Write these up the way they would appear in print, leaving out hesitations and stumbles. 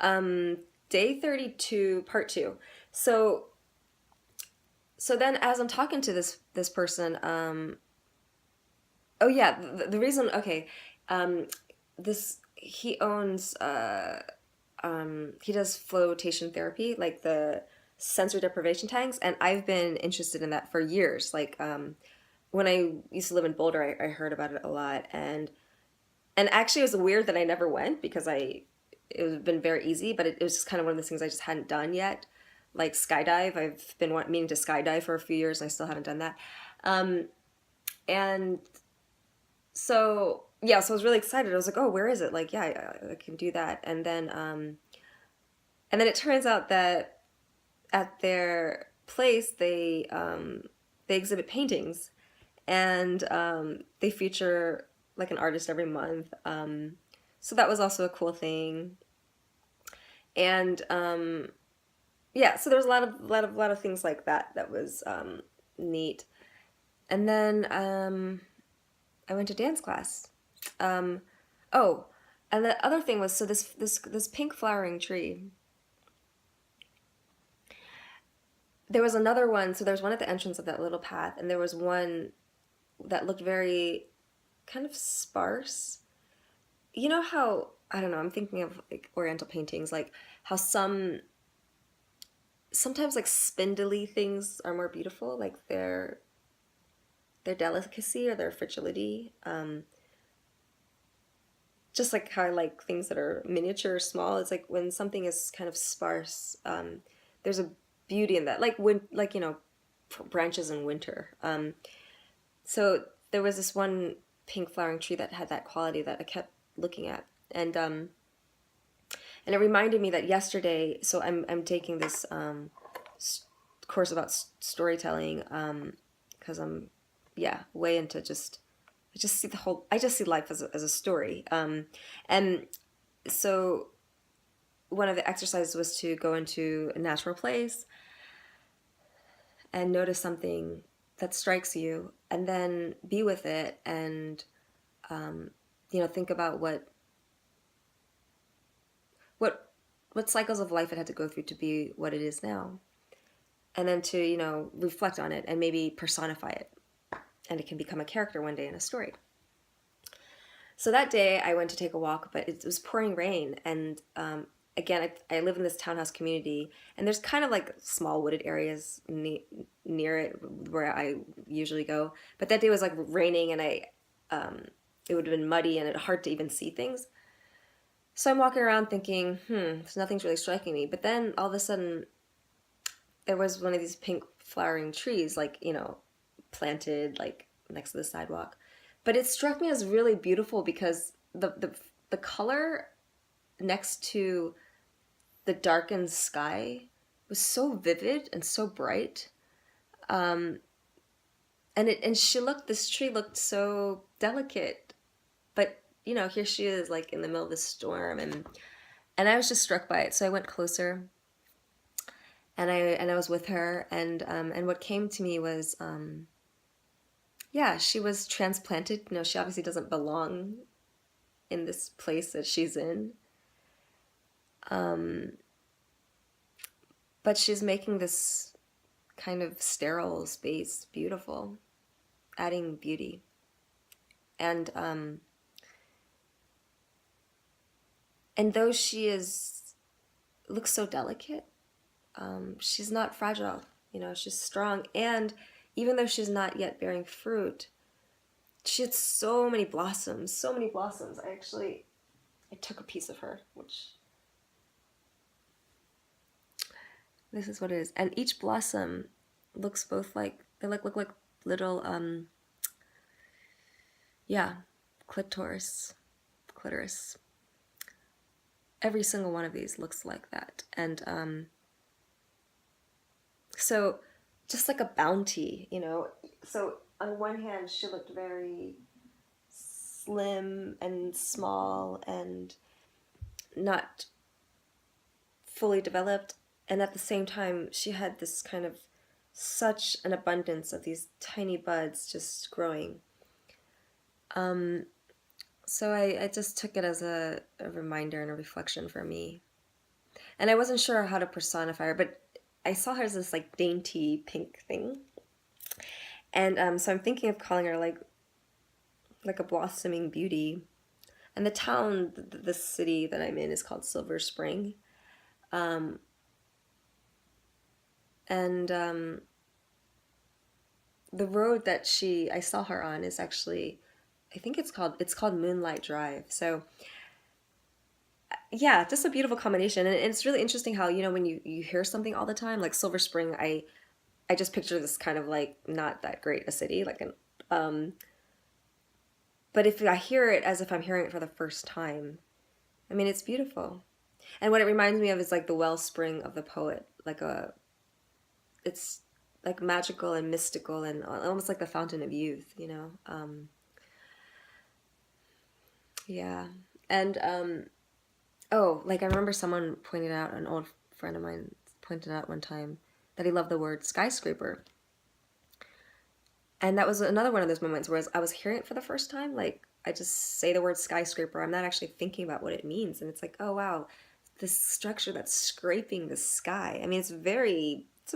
Day 32, part two. So so then as I'm talking to this person, oh yeah, the reason, okay, this he owns he does flotation therapy, like the sensory deprivation tanks, and I've been interested in that for years. Like when I used to live in Boulder, I heard about it a lot, and actually it was weird that I never went because it would have been very easy, but it was just kind of one of those things I just hadn't done yet. Like skydive, I've been meaning to skydive for a few years, and I still haven't done that. Um, and so yeah, so I was really excited. I was like, oh, where is it? Like, yeah, I can do that. And then it turns out that at their place they exhibit paintings, and they feature like an artist every month. So that was also a cool thing. And yeah, so there was a lot of things like that that was neat. And then I went to dance class. Um, oh, and the other thing was, so this pink flowering tree. There was another one. So there was one at the entrance of that little path, and there was one that looked very kind of sparse. You know how, I don't know, I'm thinking of like Oriental paintings, like how sometimes like spindly things are more beautiful, like their delicacy or their fragility. Just like how I like things that are miniature or small. It's like when something is kind of sparse, there's a beauty in that, like like branches in winter. So there was this one pink flowering tree that had that quality that I kept looking at, and it reminded me that yesterday. So I'm taking this course about storytelling, because I'm, yeah, way into just, I just see life as a story. And so one of the exercises was to go into a natural place and notice something that strikes you, and then be with it, and um, think about what what cycles of life it had to go through to be what it is now, and then to reflect on it and maybe personify it, and it can become a character one day in a story. So that day I went to take a walk, but it was pouring rain, and again, I live in this townhouse community, and there's kind of like small wooded areas near it where I usually go. But that day was like raining, and it would have been muddy and it hard to even see things. So I'm walking around thinking, nothing's really striking me. But then all of a sudden, there was one of these pink flowering trees, like, planted like next to the sidewalk. But it struck me as really beautiful because the color next to the darkened sky was so vivid and so bright. Um, and this tree looked so delicate, but here she is like in the middle of the storm, and I was just struck by it. So I went closer, and I was with her, and what came to me was, yeah, she was transplanted. She obviously doesn't belong in this place that she's in. Um, but she's making this kind of sterile space beautiful, adding beauty. And and though she is looks so delicate, she's not fragile. She's strong, and even though she's not yet bearing fruit, she had so many blossoms, so many blossoms. I took a piece of her, which, this is what it is. And each blossom looks both like, they look like little, yeah, clitoris. Every single one of these looks like that. And so just like a bounty. So on one hand, she looked very slim and small and not fully developed. And at the same time, she had this kind of such an abundance of these tiny buds just growing. So I just took it as a reminder and a reflection for me And I wasn't sure how to personify her, but I saw her as this like dainty pink thing. And so I'm thinking of calling her like a blossoming beauty. And the town, the city that I'm in is called Silver Spring. Um, and the road that I saw her on is actually, I think it's called Moonlight Drive. So yeah, just a beautiful combination. And it's really interesting how, when you hear something all the time, like Silver Spring, I just picture this kind of like not that great a city, um, but if I hear it as if I'm hearing it for the first time, I mean, it's beautiful. And what it reminds me of is like the wellspring of the poet, it's like magical and mystical and almost like the fountain of youth. Yeah. And oh, like I remember someone pointed out, an old friend of mine pointed out one time that he loved the word skyscraper. And that was another one of those moments where I was hearing it for the first time. Like I just say the word skyscraper, I'm not actually thinking about what it means. And it's like, oh wow, this structure that's scraping the sky. I mean, it's a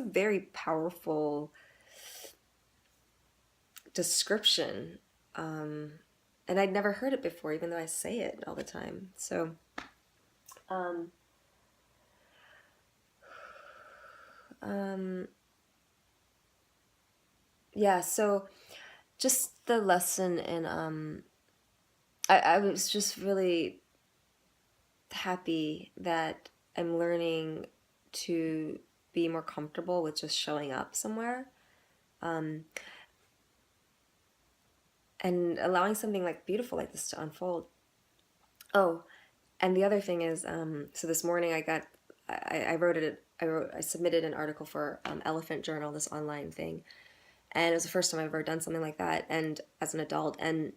very powerful description. Um, and I'd never heard it before, even though I say it all the time. So, um, um, yeah, so just the lesson in, I was just really happy that I'm learning to be more comfortable with just showing up somewhere, um, and allowing something like beautiful like this to unfold. Oh, and the other thing is, so this morning I submitted an article for Elephant Journal, this online thing, and it was the first time I've ever done something like that, and as an adult, and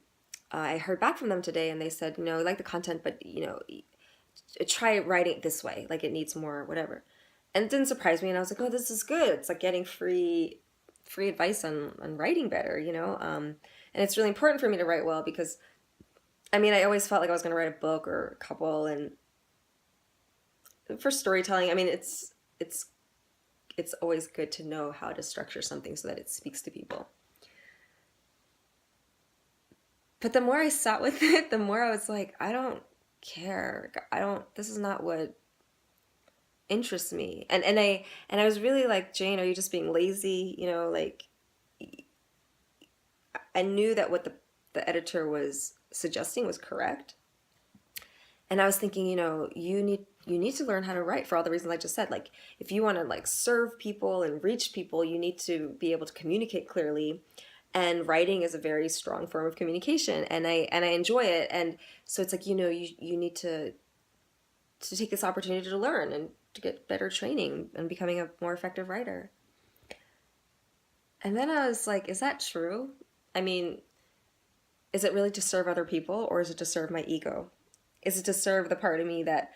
I heard back from them today, and they said, I like the content, but try writing it this way, like it needs more, whatever. And it didn't surprise me, and I was like, oh, this is good. It's like getting free advice on writing better. And it's really important for me to write well because I mean, I always felt like I was going to write a book or a couple, and for storytelling, I mean, it's always good to know how to structure something so that it speaks to people. But the more I sat with it, the more I was like, I don't care. I don't. This is not what interests me. And I was really like, Jane, are you just being lazy? Like I knew that what the editor was suggesting was correct. And I was thinking, you need to learn how to write for all the reasons I just said. Like if you want to like serve people and reach people, you need to be able to communicate clearly. And writing is a very strong form of communication, and I enjoy it. And so it's like, you need to take this opportunity to learn and to get better training and becoming a more effective writer. And then I was like, is that true? I mean, is it really to serve other people, or is it to serve my ego? Is it to serve the part of me that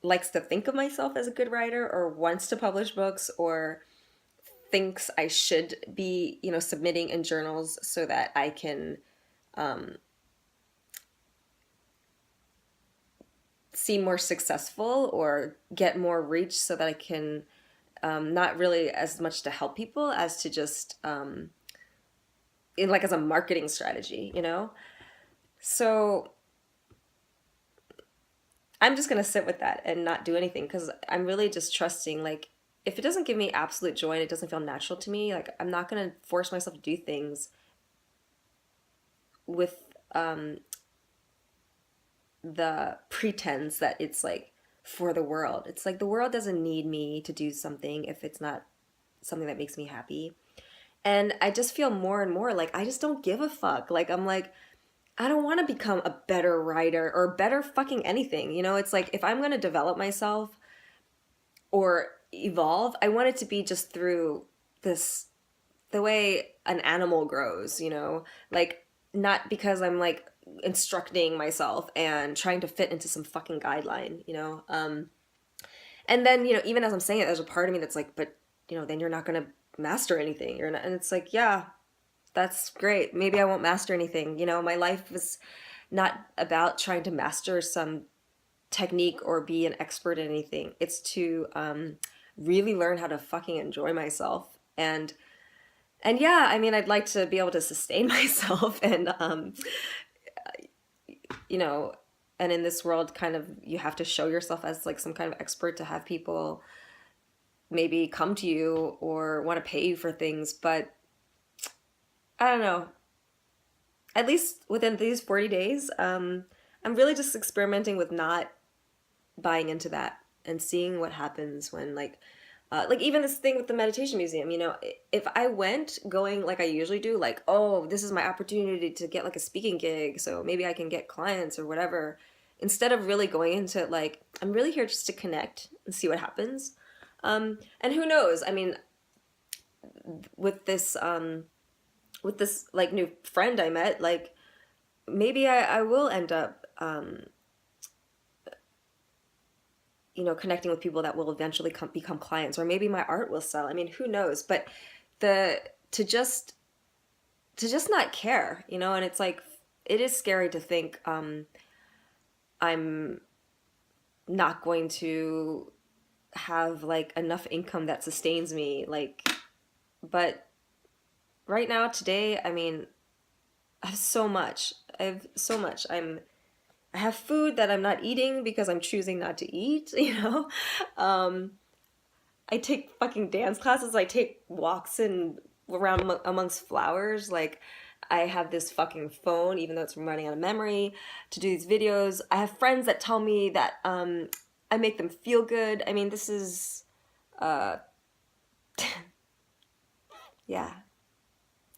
likes to think of myself as a good writer or wants to publish books or thinks I should be, submitting in journals so that I can um, seem more successful or get more reach so that I can not really as much to help people as to just as a marketing strategy. So I'm just gonna sit with that and not do anything because I'm really just trusting. Like, if it doesn't give me absolute joy and it doesn't feel natural to me, like I'm not gonna force myself to do things with um, the pretense that it's like for the world. It's like the world doesn't need me to do something if it's not something that makes me happy. And I just feel more and more like I just don't give a fuck. Like I'm like, I don't want to become a better writer or better fucking anything. It's like if I'm going to develop myself or evolve, I want it to be just through this, the way an animal grows. Like not because I'm like instructing myself and trying to fit into some fucking guideline. And then, even as I'm saying it, there's a part of me that's like, but, then you're not going to master anything. You're not, and it's like, yeah, that's great. Maybe I won't master anything. My life is not about trying to master some technique or be an expert in anything. It's to really learn how to fucking enjoy myself. And yeah, I mean, I'd like to be able to sustain myself and you know, and in this world, kind of, you have to show yourself as like some kind of expert to have people maybe come to you or want to pay you for things. But I don't know. At least within these 40 days, I'm really just experimenting with not buying into that and seeing what happens when like even this thing with the meditation museum, you know, if I went going like I usually do, like, oh, this is my opportunity to get like a speaking gig, so maybe I can get clients or whatever, instead of really going into it like, I'm really here just to connect and see what happens. And who knows? I mean, with this like new friend I met, like maybe I will end up you know, connecting with people that will eventually become clients, or maybe my art will sell. I mean, who knows? But the to just not care, you know, and it's like, it is scary to think I'm not going to have like enough income that sustains me, like, but right now, today, I mean, I have so much. I have so much. I have food that I'm not eating because I'm choosing not to eat, you know? Um, I take fucking dance classes. I take walks in around amongst flowers. Like, I have this fucking phone, even though it's running out of memory, to do these videos. I have friends that tell me that I make them feel good. I mean, this is, uh, yeah.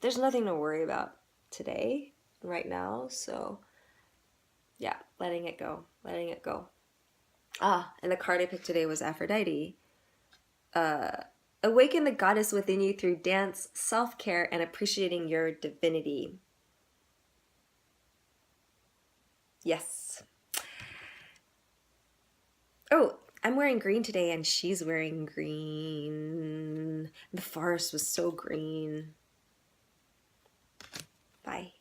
There's nothing to worry about today, right now. So, yeah, letting it go, letting it go. Ah, and the card I picked today was Aphrodite. Uh, Awaken the goddess within you through dance, self-care, and appreciating your divinity. Yes. Oh, I'm wearing green today and she's wearing green. The forest was so green. Bye.